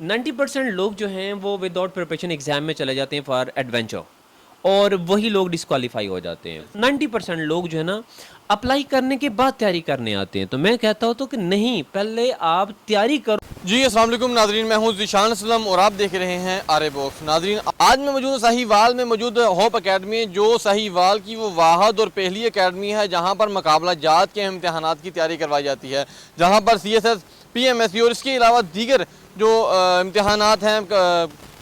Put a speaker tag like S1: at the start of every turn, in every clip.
S1: 90% लोग जो हैं वो विदाउट प्रिपरेशन एग्ज़ाम में चले जाते हैं फॉर एडवेंचर, और वही लोग डिस्क्वालीफाई हो जाते हैं। 90% लोग जो है ना अप्लाई करने के बाद तैयारी करने आते हैं। तो मैं कहता हूँ तो कि नहीं, पहले आप तैयारी करो।
S2: जी अस्सलाम वालेकुम नाजरीन, मैं हूँ ज़ीशान असलम और आप देख रहे हैं आरे बॉक्स। नाजरीन, आज मैं मौजूद साहिवाल में मौजूद होप अकेडमी, जो साहिवाल की वो वाहद और पहली अकेडमी है जहाँ पर मुकाबला जात के इम्तहानात की तैयारी करवाई जाती है, जहाँ पर CSS, PMSC और इसके अलावा दीगर जो इम्तहानात हैं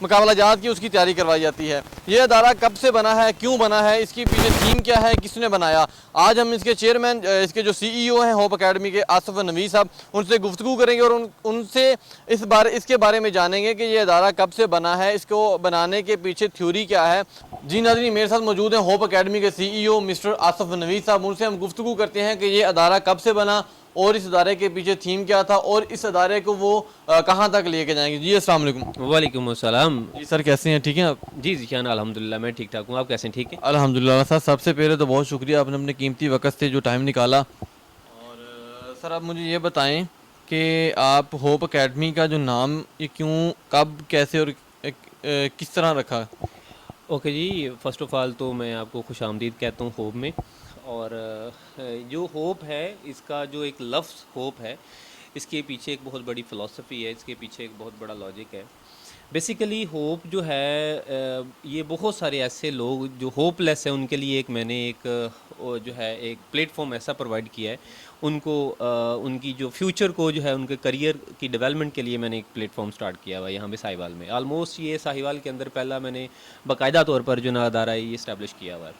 S2: मुकाबला जात की, उसकी तैयारी करवाई जाती है। ये अदारा कब से बना है, क्यों बना है, इसकी पीछे थीम क्या है, किसने बनाया, आज हम इसके चेयरमैन, इसके जो CEO हैं होप अकेडमी के, आसिफ नवी साहब, उनसे गुफ्तगू करेंगे और उनसे इसके बारे में जानेंगे कि ये अदारा कब से बना है, इसको बनाने के पीछे थ्योरी क्या है। जी नाज़रीन, मेरे साथ मौजूद हैं होप अकेडमी के CEO मिस्टर आसिफ नवी साहब। उनसे हम गुफ्तगू करते हैं कि ये अदारा कब से बना और इस अदारे के पीछे थीम क्या था और इस अदारे को वो कहाँ तक लेके जाएंगे। जी अस्सलाम वालेकुम।
S1: वालेकुम अस्सलाम।
S2: जी सर, कैसे हैं? ठीक हैं आप?
S1: जी ज़िशान, अल्हम्दुलिल्लाह मैं ठीक ठाक हूँ। आप कैसे हैं? ठीक है।
S2: अल्हम्दुलिल्लाह सर, सबसे पहले तो बहुत शुक्रिया, आपने अपने कीमती वक्त से जो टाइम निकाला। और सर, आप मुझे ये बताएं कि आप होप अकेडमी का जो नाम ये क्यों, कब, कैसे और किस तरह रखा?
S1: ओके जी, फ़र्स्ट ऑफ़ ऑल तो मैं आपको खुश आमदीद कहता हूँ होप में। और जो होप है, इसका जो एक लफ्ज़ होप है, इसके पीछे एक बहुत बड़ी फ़िलॉसफ़ी है, इसके पीछे एक बहुत बड़ा लॉजिक है। बेसिकली होप जो है, ये बहुत सारे ऐसे लोग जो होपलेस हैं उनके लिए एक मैंने एक जो है एक प्लेटफॉर्म ऐसा प्रोवाइड किया है उनको, उनकी जो फ्यूचर को जो है उनके करियर की डेवलपमेंट के लिए मैंने एक प्लेटफॉर्म स्टार्ट किया हुआ है यहाँ पे साहिवाल में। ऑलमोस्ट ये साहिवाल के अंदर पहला मैंने बाकायदा तौर पर जो ना अदारा है ये इस्टेब्लिश किया हुआ है।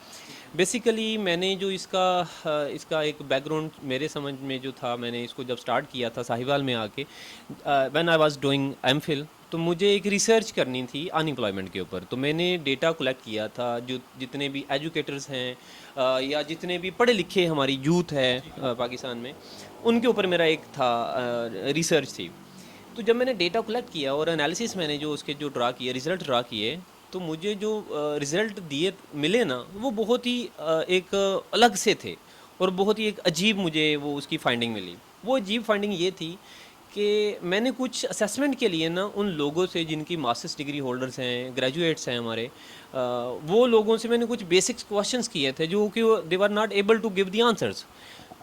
S1: बेसिकली मैंने जो इसका एक बैकग्राउंड मेरे समझ में जो था, मैंने इसको जब स्टार्ट किया था साहिवाल में आके, when I was doing MPhil, तो मुझे एक रिसर्च करनी थी अनएम्प्लॉयमेंट के ऊपर। तो मैंने डेटा कलेक्ट किया था, जो जितने भी एजुकेटर्स हैं या जितने भी पढ़े लिखे हमारी यूथ है पाकिस्तान में, उनके ऊपर मेरा एक था रिसर्च थी। तो जब मैंने डेटा कलेक्ट किया और एनालिसिस मैंने जो उसके जो ड्रा किए, रिज़ल्ट ड्रा किए, तो मुझे जो रिज़ल्ट दिए मिले ना, वो बहुत ही एक अलग से थे और बहुत ही एक अजीब मुझे वो उसकी फ़ाइंडिंग मिली। वो अजीब फ़ाइंडिंग ये थी कि मैंने कुछ असेसमेंट के लिए ना उन लोगों से जिनकी मास्टर्स डिग्री होल्डर्स हैं, ग्रेजुएट्स हैं हमारे, वो लोगों से मैंने कुछ बेसिक्स क्वेश्चंस किए थे जो कि they were not able to give the answers.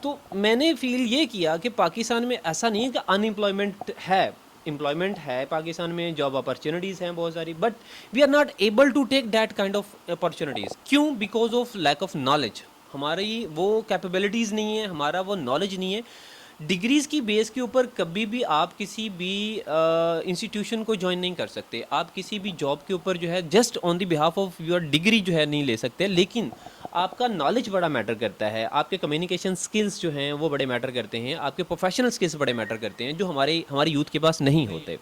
S1: तो मैंने फील ये किया कि पाकिस्तान में ऐसा नहीं है कि अनएम्प्लॉयमेंट है, एम्प्लॉयमेंट है पाकिस्तान में, जॉब अपॉर्चुनिटीज़ हैं बहुत सारी, but we are not able to take that kind of opportunities. क्यों? Because of lack of knowledge. हमारी वो कैपेबिलिटीज़ नहीं है, हमारा वो नॉलेज नहीं है। डिग्रीज़ की बेस के ऊपर कभी भी आप किसी भी इंस्टीट्यूशन को ज्वाइन नहीं कर सकते, आप किसी भी जॉब के ऊपर जो है just on the behalf of your degree जो है नहीं ले सकते। लेकिन आपका नॉलेज बड़ा मैटर करता है, आपके कम्युनिकेशन स्किल्स जो हैं वो बड़े मैटर करते हैं, आपके प्रोफेशनल स्किल्स बड़े मैटर करते हैं, जो हमारी यूथ के पास नहीं होते।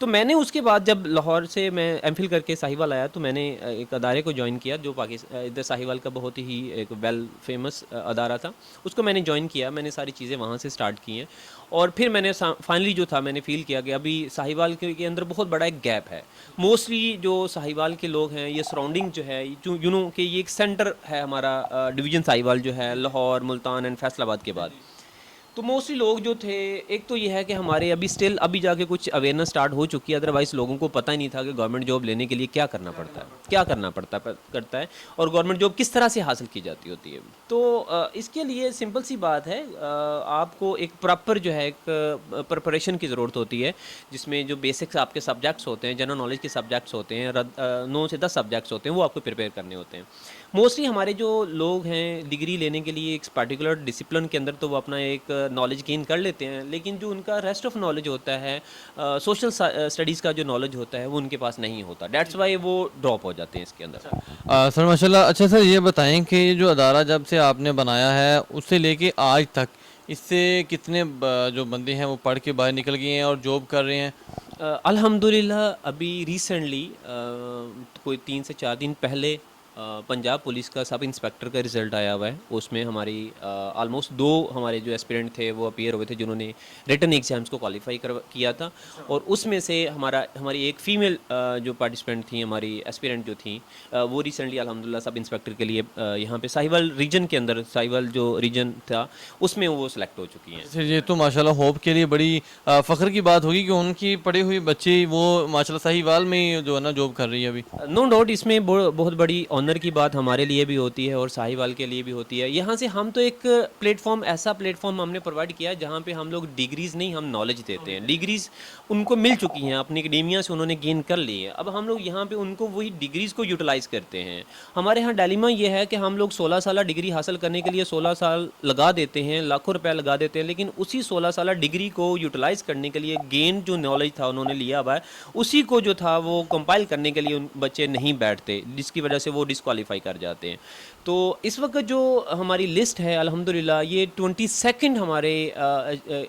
S1: तो मैंने उसके बाद जब लाहौर से मैं MPhil करके साहिवाल आया, तो मैंने एक अदारे को ज्वाइन किया जो पाकिस्तान इधर साहिवाल का बहुत ही एक वेल फेमस अदारा था। उसको मैंने ज्वाइन किया, मैंने सारी चीज़ें वहाँ से स्टार्ट की हैं। और फिर मैंने फाइनली जो था मैंने फ़ील किया कि अभी साहिवाल के अंदर बहुत बड़ा एक गैप है। मोस्टली जो साहिवाल के लोग हैं, ये सराउंडिंग जो है, जो यू नो कि ये एक सेंटर है हमारा, डिवीज़न साहिवाल जो है लाहौर, मुल्तान एंड फैसलाबाद के बाद। तो मोस्टली लोग जो थे, एक तो ये है कि हमारे अभी जाके कुछ अवेयरनेस स्टार्ट हो चुकी है, अदरवाइज़ लोगों को पता ही नहीं था कि गवर्नमेंट जॉब लेने के लिए क्या करना पड़ता है, करता है और गवर्नमेंट जॉब किस तरह से हासिल की जाती होती है। तो इसके लिए सिंपल सी बात है, आपको एक प्रॉपर जो है एक प्रिपरेशन की ज़रूरत होती है, जिसमें जो बेसिक्स आपके सब्जेक्ट्स होते हैं, जनरल नॉलेज के सब्जेक्ट्स होते हैं, 9 से 10 सब्जेक्ट्स होते हैं, वो आपको प्रिपेयर करने होते हैं। मोस्टली हमारे जो लोग हैं डिग्री लेने के लिए एक पर्टिकुलर डिसिप्लिन के अंदर तो वो अपना एक नॉलेज गेन कर लेते हैं, लेकिन जो उनका रेस्ट ऑफ नॉलेज होता है, सोशल स्टडीज़ का जो नॉलेज होता है, वो उनके पास नहीं होता। डेट्स वाई वो ड्रॉप हो जाते हैं इसके अंदर।
S2: सर माशाल्लाह। अच्छा सर, ये बताएं कि ये जो अदारा जब से आपने बनाया है उससे लेके आज तक इससे कितने जो बंदे हैं वो पढ़ के बाहर निकल गए हैं और जॉब कर रहे हैं?
S1: अल्हम्दुलिल्लाह अभी रिसेंटली कोई 3 से 4 दिन पहले पंजाब पुलिस का सब इंस्पेक्टर का रिज़ल्ट आया हुआ है। उसमें हमारी ऑलमोस्ट 2 हमारे जो एस्पिरेंट थे वो अपीयर हुए थे जिन्होंने रिटन एग्ज़ाम्स को क्वालिफाई किया था, और उसमें से हमारी एक फ़ीमेल जो पार्टिसिपेंट थी, हमारी एस्पिरेंट जो थी, वो रिसेंटली अल्हम्दुलिल्लाह सब इंस्पेक्टर के लिए यहाँ पे साहिवाल रीजन के अंदर, साहिवाल जो रीजन था उसमें वो सिलेक्ट हो चुकी हैं।
S2: सर ये तो माशाल्लाह होप के लिए बड़ी फ़ख्र की बात होगी कि उनकी पढ़ी हुई बच्ची वो माशाल्लाह साहिवाल में ही जो है ना जॉब कर रही है अभी।
S1: नो डाउट इसमें बहुत बड़ी ऑनर की बात हमारे लिए भी होती है और साहिवाल के लिए भी होती है। यहाँ से हम तो एक प्लेटफॉर्म, ऐसा प्लेटफॉर्म हमने प्रोवाइड किया है जहाँ पे हम लोग डिग्रीज़ नहीं, हम नॉलेज देते हैं। डिग्रीज़ उनको मिल चुकी हैं, अपनी एकेडेमिया से उन्होंने गेन कर ली है, अब हम लोग यहाँ पे उनको वही डिग्रीज़ को यूटिलाइज़ करते हैं। हमारे यहाँ डायलेमा ये है कि हम लोग 16 साल डिग्री हासिल करने के लिए 16 साल लगा देते हैं, लाखों रुपए लगा देते हैं, लेकिन उसी 16 साल डिग्री को यूटिलाइज़ करने के लिए गेन जो नॉलेज था उन्होंने लिया हुआ है, उसी को जो था वो कंपाइल करने के लिए उन बच्चे नहीं बैठते, जिसकी वजह से वो डिस्क्वालीफाई कर जाते हैं। तो इस वक्त जो हमारी लिस्ट है अल्हम्दुलिल्लाह ये 22nd हमारे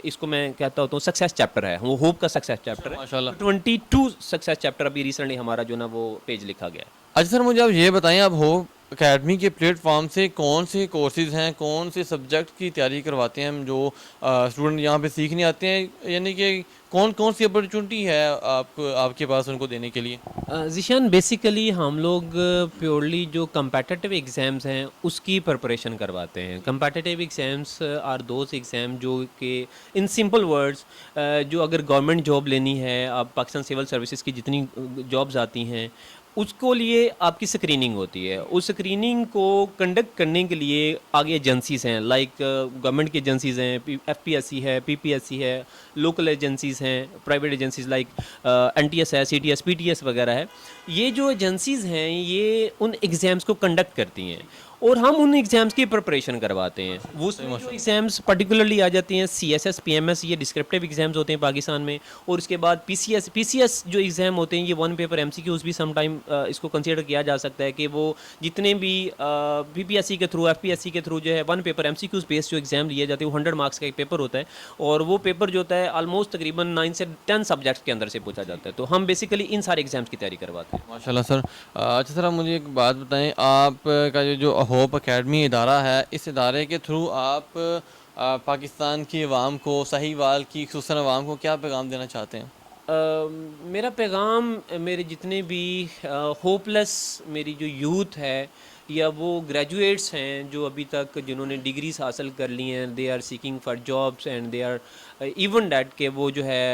S1: इसको मैं कहता होता हूँ सक्सेस चैप्टर है, वो होप का सक्सेस चैप्टर है।
S2: माशाल्लाह।
S1: 22 सक्सेस चैप्टर अभी रिसेंटली हमारा जो ना वो पेज लिखा गया है।
S2: अच्छा सर मुझे आप ये बताएं, आप होप एकेडमी के प्लेटफॉर्म से कौन से कोर्सेज़ हैं, कौन से सब्जेक्ट की तैयारी करवाते हैं हम जो स्टूडेंट यहाँ पे सीखने आते हैं, यानी कि कौन कौन सी अपॉर्चुनिटी है आपके पास उनको देने के लिए?
S1: ज़ीशान बेसिकली हम लोग प्योरली जो कम्पैटिटिव एग्ज़ाम्स हैं उसकी प्रिपरेशन करवाते हैं। कम्पैटिटिव एग्ज़ाम्स आर दोज एग्ज़ाम जो कि इन सिंपल वर्ड्स जो अगर गवर्नमेंट जॉब लेनी है, आप पाकिस्तान सिविल सर्विसेज की जितनी जॉब्स आती हैं उसको लिए आपकी स्क्रीनिंग होती है। उस स्क्रीनिंग को कंडक्ट करने के लिए आगे एजेंसीज़ हैं, लाइक गवर्नमेंट की एजेंसीज़ हैं, एफपीएससी है, पीपीएससी है, लोकल एजेंसीज़ हैं, प्राइवेट एजेंसीज़ लाइक एनटीएस है, सीटीएस, पीटीएस वगैरह है। ये जो एजेंसीज़ हैं ये उन एग्ज़ाम्स को कंडक्ट करती हैं और हम उन एग्ज़ाम्स की प्रिपरेशन करवाते हैं। वो जो एग्ज़ाम्स पर्टिकुलरली आ जाती हैं सीएसएस, पीएमएस, ये डिस्क्रिप्टिव एग्ज़ाम्स होते हैं पाकिस्तान में, और उसके बाद पीसीएस जो एग्ज़ाम होते हैं ये 1 पेपर एमसीक्यूज़ भी सम टाइम इसको कंसीडर किया जा सकता है कि वो जितने भी पीपीएससी के थ्रू, एफपीएससी के थ्रू जो है 1 पेपर एमसीक्यूज़ बेस्ड जो एग्ज़ाम लिए जाते हैं वो 100 मार्क्स का एक पेपर होता है, और वो पेपर जो होता है ऑलमोस्ट तकरीबन 9 से 10 सब्जेक्ट्स के अंदर से पूछा जाता है। तो हम बेसिकली इन सारे एग्ज़ाम्स की तैयारी करवाते हैं।
S2: माशाल्लाह सर। अच्छा सर आप मुझे एक बात बताएं, आपका जो होप एकेडमी इदारा है, इस इदारे के थ्रू आप पाकिस्तान की अवाम को, साहिवाल की खुसूसन अवाम को क्या पैगाम देना चाहते हैं?
S1: मेरा पैगाम मेरे जितने भी होपलेस मेरी जो यूथ है या वो ग्रेजुएट्स हैं जो अभी तक जिन्होंने डिग्रीज हासिल कर ली हैं, they are seeking for jobs and they are even that के वो जो है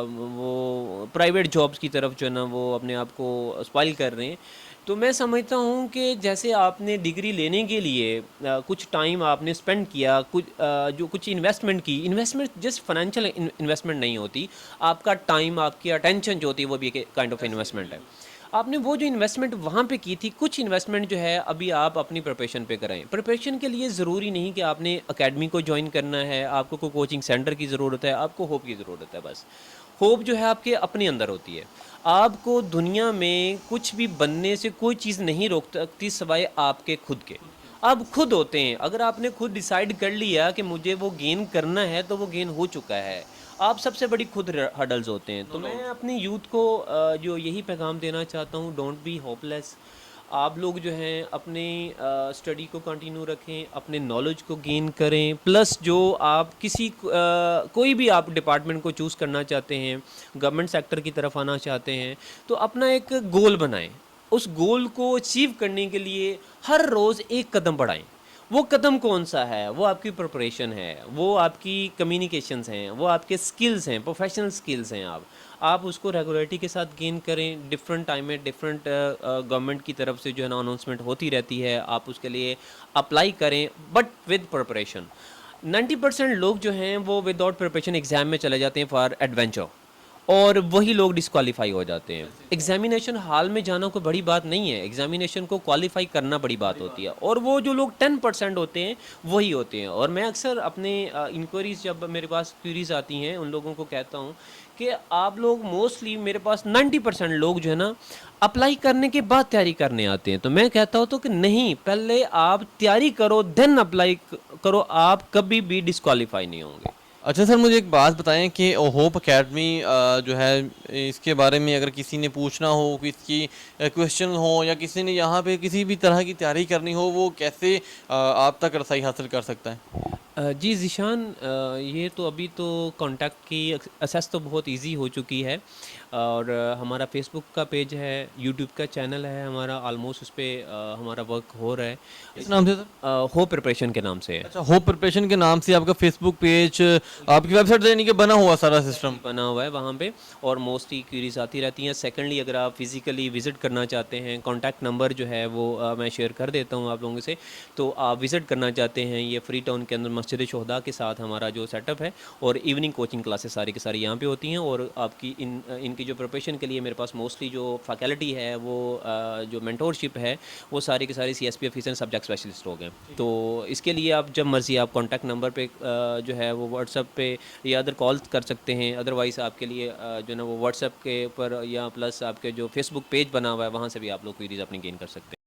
S1: वो प्राइवेट जॉब्स की तरफ जो है ना वो अपने आप को स्पॉइल कर रहे हैं। तो मैं समझता हूँ कि जैसे आपने डिग्री लेने के लिए कुछ टाइम आपने स्पेंड किया, जो कुछ इन्वेस्टमेंट की, इन्वेस्टमेंट जस्ट फाइनेंशियल इन्वेस्टमेंट नहीं होती, आपका टाइम, आपकी अटेंशन जो होती है वो भी एक काइंड ऑफ इन्वेस्टमेंट है। आपने वो जो इन्वेस्टमेंट वहाँ पे की थी, कुछ इन्वेस्टमेंट जो है अभी आप अपनी प्रिपरेशन पे करें। प्रिपरेशन के लिए ज़रूरी नहीं कि आपने एकेडमी को ज्वाइन करना है, आपको कोई कोचिंग सेंटर की ज़रूरत है, आपको होप की ज़रूरत है। बस होप जो है आपके अपने अंदर होती है। आपको दुनिया में कुछ भी बनने से कोई चीज़ नहीं रोक सकती सिवाय आपके खुद के। आप खुद होते हैं। अगर आपने खुद डिसाइड कर लिया कि मुझे वो गेन करना है तो वो गेन हो चुका है। आप सबसे बड़ी खुद हर्डल्स होते हैं। तो मैं अपनी यूथ को जो यही पैगाम देना चाहता हूँ, डोंट बी होपलेस। आप लोग जो हैं अपने स्टडी को कंटिन्यू रखें, अपने नॉलेज को गेन करें, प्लस जो आप कोई भी आप डिपार्टमेंट को चूज़ करना चाहते हैं, गवर्नमेंट सेक्टर की तरफ आना चाहते हैं, तो अपना एक गोल बनाएं। उस गोल को अचीव करने के लिए हर रोज़ एक कदम बढ़ाएं। वो कदम कौन सा है? वो आपकी प्रिपरेशन है, वो आपकी कम्युनिकेशंस हैं, वो आपके स्किल्स हैं, प्रोफेशनल स्किल्स हैं। आप उसको रेगुलरिटी के साथ गेन करें। डिफरेंट टाइम में डिफरेंट गवर्नमेंट की तरफ से जो है ना अनाउंसमेंट होती रहती है, आप उसके लिए अप्लाई करें, बट विद प्रिपरेशन। 90% लोग जो हैं वो विदाउट प्रिपरेशन एग्ज़ाम में चले जाते हैं फॉर एडवेंचर, और वही लोग डिस्क्वालीफाई हो जाते हैं। एग्जामिनेशन हॉल में जाना कोई बड़ी बात नहीं है, एग्जामिनेशन को क्वालिफाई करना बड़ी बात होती है, और वो जो लोग 10% होते हैं वही होते हैं। और मैं अक्सर अपने इंक्वायरीज, जब मेरे पास क्यूरीज आती हैं, उन लोगों को कहता हूँ कि आप लोग मोस्टली, मेरे पास 90% लोग जो है ना अप्लाई करने के बाद तैयारी करने आते हैं। तो मैं कहता हूँ तो कि नहीं, पहले आप तैयारी करो देन अप्लाई करो, आप कभी भी डिस्क्वालीफाई नहीं होंगे।
S2: अच्छा सर, मुझे एक बात बताएं कि होप एकेडमी जो है इसके बारे में अगर किसी ने पूछना हो, किसकी क्वेश्चन हो या किसी ने यहाँ पे किसी भी तरह की तैयारी करनी हो, वो कैसे आप तक रसाई हासिल कर सकता है?
S1: जी ज़ीशान, ये तो अभी तो कांटेक्ट की असेस तो बहुत इजी हो चुकी है। और हमारा फेसबुक का पेज है, यूट्यूब का चैनल है हमारा, ऑलमोस्ट उस पे हमारा वर्क हो रहा है।
S2: किस नाम से सर?
S1: होप प्रिपरेशन के नाम से है।
S2: अच्छा, होप प्रिपरेशन के नाम से आपका फेसबुक पेज, आपकी वेबसाइट यानी कि बना हुआ सारा सिस्टम।
S1: बना हुआ है वहाँ पे, और मोस्टली क्यूरीज आती रहती हैं। सेकंडली, अगर आप फिज़िकली विज़िट करना चाहते हैं, कॉन्टैक्ट नंबर जो है वो मैं शेयर कर देता हूँ आप लोगों से। तो आप विज़िट करना चाहते हैं, ये फ्री टाउन के अंदर मस्जिद शुहदा के साथ हमारा जो सेटअप है, और इवनिंग कोचिंग क्लासेस सारी की सारी यहाँ पे होती हैं। और आपकी इनकी जो प्रिपरेशन के लिए मेरे पास मोस्टली जो फैकल्टी है वो जो मेंटोरशिप है वो सारी की सारी CSP ऑफिसर सब्जेक्ट स्पेशलिस्ट लोग हैं। तो इसके लिए आप जब मर्ज़ी आप कॉन्टैक्ट नंबर पे जो है वो व्हाट्सएप पे या अदर कॉल कर सकते हैं। अदरवाइज़ आपके लिए जो है ना वो व्हाट्सएप के ऊपर या प्लस आपके जो फेसबुक पेज बना हुआ है वहाँ से भी आप लोग क्वीरीज अपनी गेन कर सकते हैं।